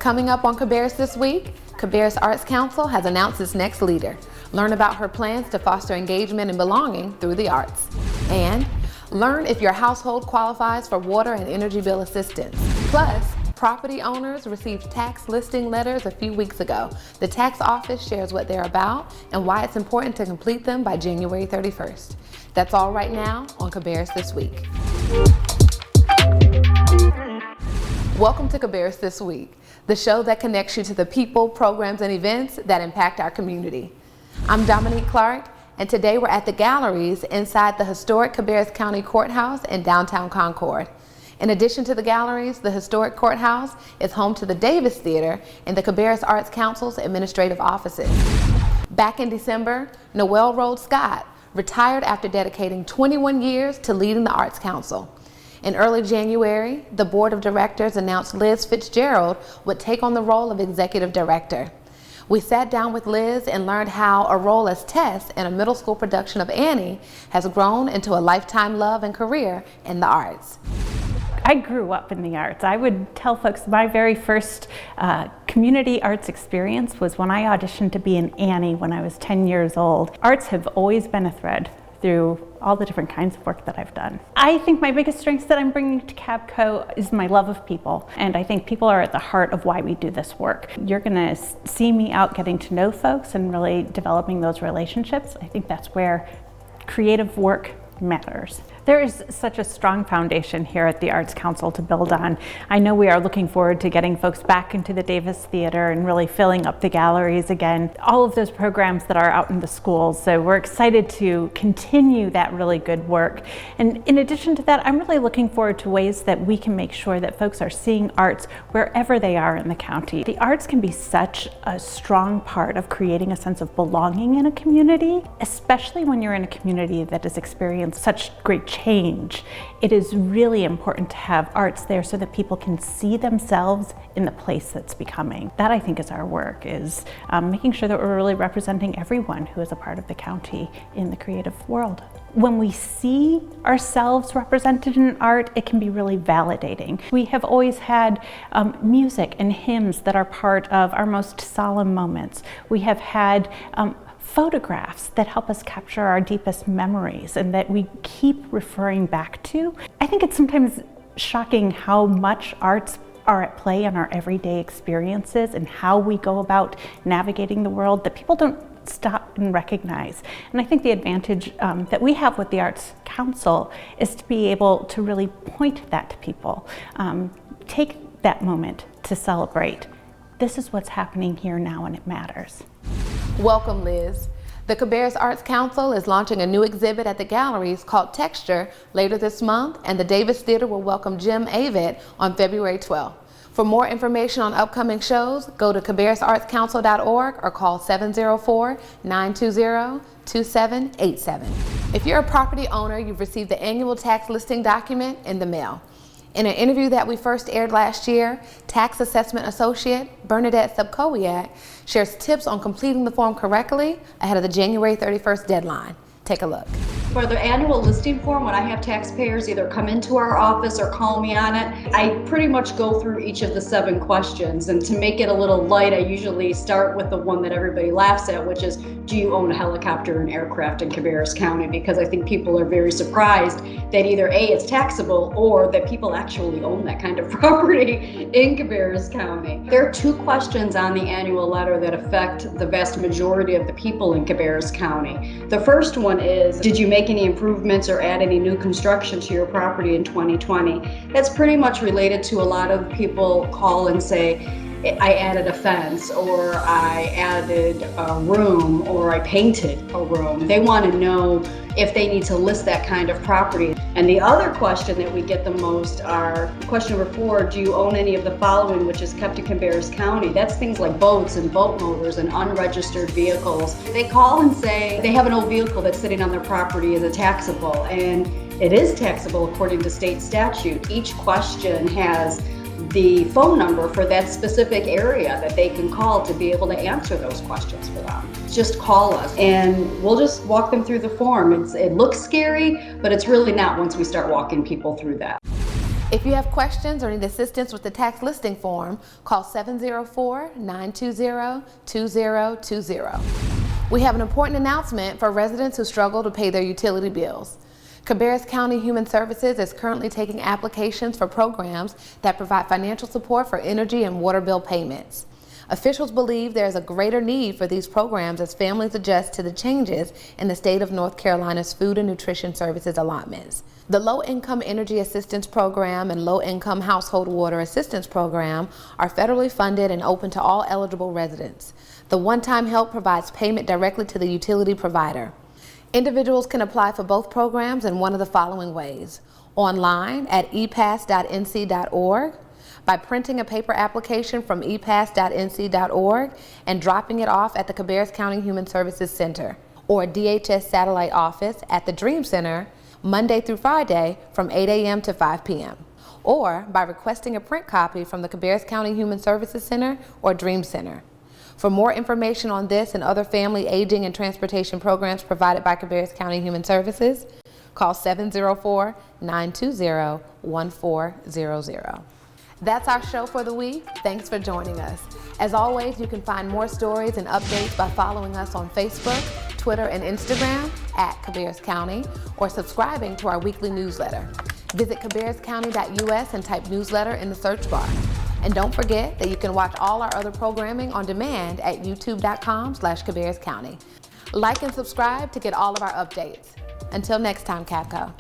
Coming up on Cabarrus this week, Cabarrus Arts Council has announced its next leader. Learn about her plans to foster engagement and belonging through the arts. And learn if your household qualifies for water and energy bill assistance. Plus, property owners received tax listing letters a few weeks ago. The tax office shares what they're about and why it's important to complete them by January 31st. That's all right now on Cabarrus This Week. Welcome to Cabarrus This Week, the show that connects you to the people, programs, and events that impact our community. I'm Dominique Clark, and today we're at the galleries inside the historic Cabarrus County Courthouse in downtown Concord. In addition to the galleries, the historic courthouse is home to the Davis Theater and the Cabarrus Arts Council's administrative offices. Back in December, Noelle Rhodes Scott retired after dedicating 21 years to leading the Arts Council. In early January, the board of directors announced Liz Fitzgerald would take on the role of executive director. We sat down with Liz and learned how a role as Tess in a middle school production of Annie has grown into a lifetime love and career in the arts. I grew up in the arts. I would tell folks my very first community arts experience was when I auditioned to be in Annie when I was 10 years old. Arts have always been a thread through all the different kinds of work that I've done. I think my biggest strengths that I'm bringing to CABCO is my love of people, and I think people are at the heart of why we do this work. You're gonna see me out getting to know folks and really developing those relationships. I think that's where creative work matters. There is such a strong foundation here at the Arts Council to build on. I know we are looking forward to getting folks back into the Davis Theater and really filling up the galleries again. All of those programs that are out in the schools. So we're excited to continue that really good work. And in addition to that, I'm really looking forward to ways that we can make sure that folks are seeing arts wherever they are in the county. The arts can be such a strong part of creating a sense of belonging in a community, especially when you're in a community that has experienced such great change. It is really important to have arts there so that people can see themselves in the place that's becoming. That, I think, is our work, is making sure that we're really representing everyone who is a part of the county in the creative world. When we see ourselves represented in art, it can be really validating. We have always had music and hymns that are part of our most solemn moments. We have had photographs that help us capture our deepest memories and that we keep referring back to. I think it's sometimes shocking how much arts are at play in our everyday experiences and how we go about navigating the world that people don't stop and recognize. And I think the advantage that we have with the Arts Council is to be able to really point that to people. Take that moment to celebrate. This is what's happening here now and it matters. Welcome, Liz. The Cabarrus Arts Council is launching a new exhibit at the galleries called Texture later this month, and the Davis Theater will welcome Jim Avett on February 12th. For more information on upcoming shows, go to cabarrusartscouncil.org or call 704-920-2787. If you're a property owner, you've received the annual tax listing document in the mail. In an interview that we first aired last year, tax assessment associate Bernadette Sobkowiak shares tips on completing the form correctly ahead of the January 31st deadline. Take a look. For the annual listing form, when I have taxpayers either come into our office or call me on it, I pretty much go through each of the 7 questions. And to make it a little light, I usually start with the one that everybody laughs at, which is, do you own a helicopter and aircraft in Cabarrus County? Because I think people are very surprised that either A, it's taxable, or that people actually own that kind of property in Cabarrus County. There are 2 questions on the annual letter that affect the vast majority of the people in Cabarrus County. The first one is, did you make any improvements or add any new construction to your property in 2020? That's pretty much related to a lot of people call and say, I added a fence, or I added a room, or I painted a room. They want to know if they need to list that kind of property. And the other question that we get the most are question number 4, do you own any of the following which is kept in Cabarrus County? That's things like boats and boat motors and unregistered vehicles. They call and say they have an old vehicle that's sitting on their property, is it taxable? And it is taxable according to state statute. Each question has the phone number for that specific area that they can call to be able to answer those questions for them. Just call us and we'll just walk them through the form. It looks scary, but it's really not once we start walking people through that. If you have questions or need assistance with the tax listing form, call 704-920-2020. We have an important announcement for residents who struggle to pay their utility bills. Cabarrus County Human Services is currently taking applications for programs that provide financial support for energy and water bill payments. Officials believe there is a greater need for these programs as families adjust to the changes in the state of North Carolina's food and nutrition services allotments. The Low-Income Energy Assistance Program and Low-Income Household Water Assistance Program are federally funded and open to all eligible residents. The one-time help provides payment directly to the utility provider. Individuals can apply for both programs in one of the following ways: online at epass.nc.org, by printing a paper application from epass.nc.org and dropping it off at the Cabarrus County Human Services Center or DHS Satellite Office at the Dream Center Monday through Friday from 8 a.m. to 5 p.m. or by requesting a print copy from the Cabarrus County Human Services Center or Dream Center. For more information on this and other family, aging, and transportation programs provided by Cabarrus County Human Services, call 704-920-1400. That's our show for the week. Thanks for joining us. As always, you can find more stories and updates by following us on Facebook, Twitter, and Instagram at Cabarrus County, or subscribing to our weekly newsletter. Visit cabarruscounty.us and type newsletter in the search bar. And don't forget that you can watch all our other programming on demand at youtube.com/Cabarrus County. Like and subscribe to get all of our updates. Until next time, Capco.